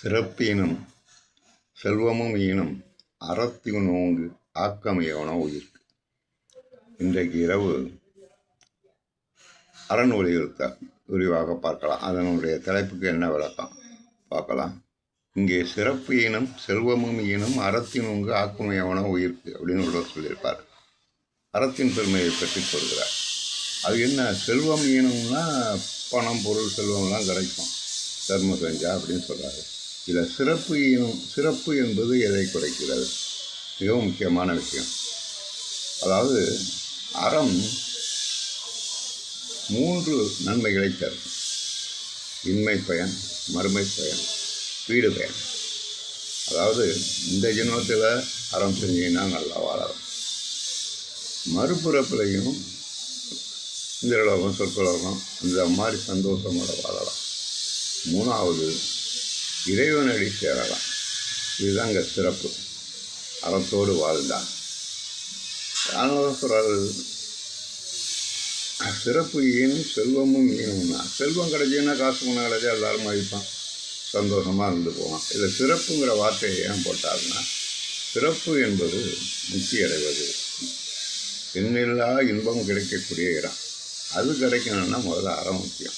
சிறப்பினும் செல்வமும் ஈனும் அறத்தின் ஓங்கு ஆக்கமையவன உயிர்க்கு. இன்றைக்கு இரவு அரண் வலியுறுத்த விரிவாக பார்க்கலாம். அதனுடைய தலைப்புக்கு என்ன விளக்கம் பார்க்கலாம். இங்கே சிறப்பு ஈனும் செல்வமும் ஈனும் அறத்தின் ஓங்கு ஆக்கமையவன உயிர்க்கு அப்படின்னு உள்ளவர் சொல்லியிருப்பார். அறத்தின் பெருமையை பற்றி சொல்கிறார். அது என்ன, செல்வம் ஈனும்னா பணம் பொருள் செல்வம்லாம் கிடைக்கும் தர்மம் செஞ்சா அப்படின்னு சொல்கிறாரு. இதில் சிறப்பு ஈனும், சிறப்பு என்பது எதை குறைக்கிறது? மிகவும் முக்கியமான விஷயம். அதாவது அறம் 3 நன்மைகளை தரும். இன்மை பயன், மறுமை பயன், வீடு பயன். அதாவது இந்த ஜென்மத்தில் அறம் செஞ்சீங்கன்னா நல்லா வாழலாம். மறுபுறப்பிலையும் இந்திரலோகம் சொற்கலோகம் இந்த மாதிரி சந்தோஷமோட வாழலாம். 3வது இறைவனடி சேரலாம். இதுதான் இங்கே சிறப்பு. அறத்தோடு வாழ்ந்தான். அதனால சொல்கிறாரு, சிறப்பு ஈனும் செல்வமும் ஈனும்னா, செல்வம் கிடைச்சின்னா காசு பணம் கிடைச்சா எல்லாரும் மதிப்பான், சந்தோஷமாக இருந்து போவான். இதில் சிறப்புங்கிற வார்த்தையை ஏன் போட்டாருன்னா, சிறப்பு என்பது முக்தி அடைவது, எண்ணில்லா இன்பம் கிடைக்கக்கூடிய இடம். அது கிடைக்கணும்னா முதல்ல அறம் முக்கியம்.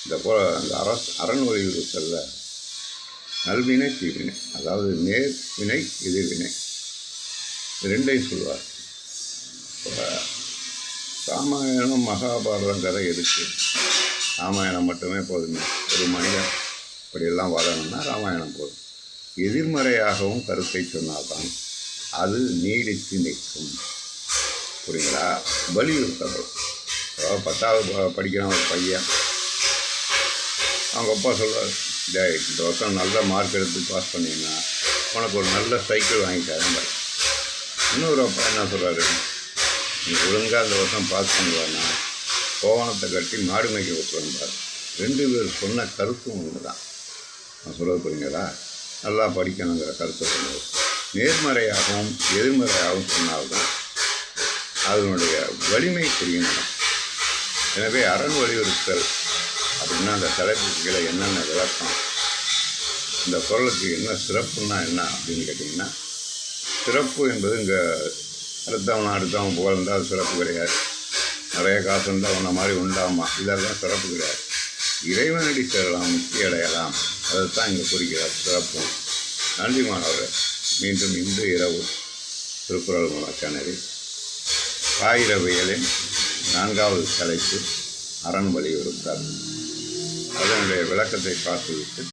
இந்த அரண் வலியுறுத்தல்ல நல்வினை தீவினை, அதாவது நேர் வினை எதிர்வினை, ரெண்டையும் சொல்லுவார். ராமாயணம் மகாபாரதம் கதை எதுக்கு? ராமாயணம் மட்டுமே போதுமே. ஒரு மனிதன் இப்படியெல்லாம் வாழணும்னா ராமாயணம் போதும். எதிர்மறையாகவும் கருத்தை சொன்னால்தான் அது நீடித்து நிற்கும். புரியுங்களா? வலியுறுத்தப்படும். அதாவது 10வது படிக்கிறான் ஒரு பையன், அவங்க அப்பா சொல்கிறார், இந்த வருஷம் நல்ல மார்க் எடுத்து பாஸ் பண்ணிங்கன்னா உனக்கு ஒரு நல்ல சைக்கிள் வாங்கிட்டாருங்க. இன்னொரு அப்பா என்ன சொல்கிறாரு, நீ ஒழுங்காக இந்த வருஷம் பாஸ் பண்ணுவான்னா கோவணத்தை கட்டி மாடு மேய்க்க விட்டுருந்தார். 2 பேர் சொன்ன கருத்தும் ஒன்று தான். நான் சொல்கிறது புரியுங்களா? நல்லா படிக்கணுங்கிற கருத்தை சொன்னது. நேர்மறையாகவும் எதிர்மறையாகவும் சொன்னால்தான் அதனுடைய வலிமை தெரியணும். எனவே அரண் வலியுறுத்தல் அப்படின்னா அந்த தலைப்புக்கு கீழே என்னென்ன விளக்கம், இந்த குரலுக்கு என்ன சிறப்புன்னா என்ன அப்படின்னு கேட்டிங்கன்னா, சிறப்பு என்பது இங்கே அடுத்தவன் புகழ்ந்தால் அது சிறப்பு கிடையாது. நிறைய காசு இருந்தால் உன்ன மாதிரி உண்டாமா, இதெல்லாம் சிறப்பு கிடையாது. இறைவனடி சேரலாம், முக்தி அடையலாம், அதைத்தான் இங்கே குறிக்கிறார் சிறப்பு. நன்றி மாணவர்கள். மீண்டும் இன்று இரவு திருக்குறள் மூலம் சேனலில் ஆயிரவியலின் 4வது தலைப்பு அரண் வலியுறுத்தல், அதனுடைய விளக்கத்தை பார்த்துவிட்டு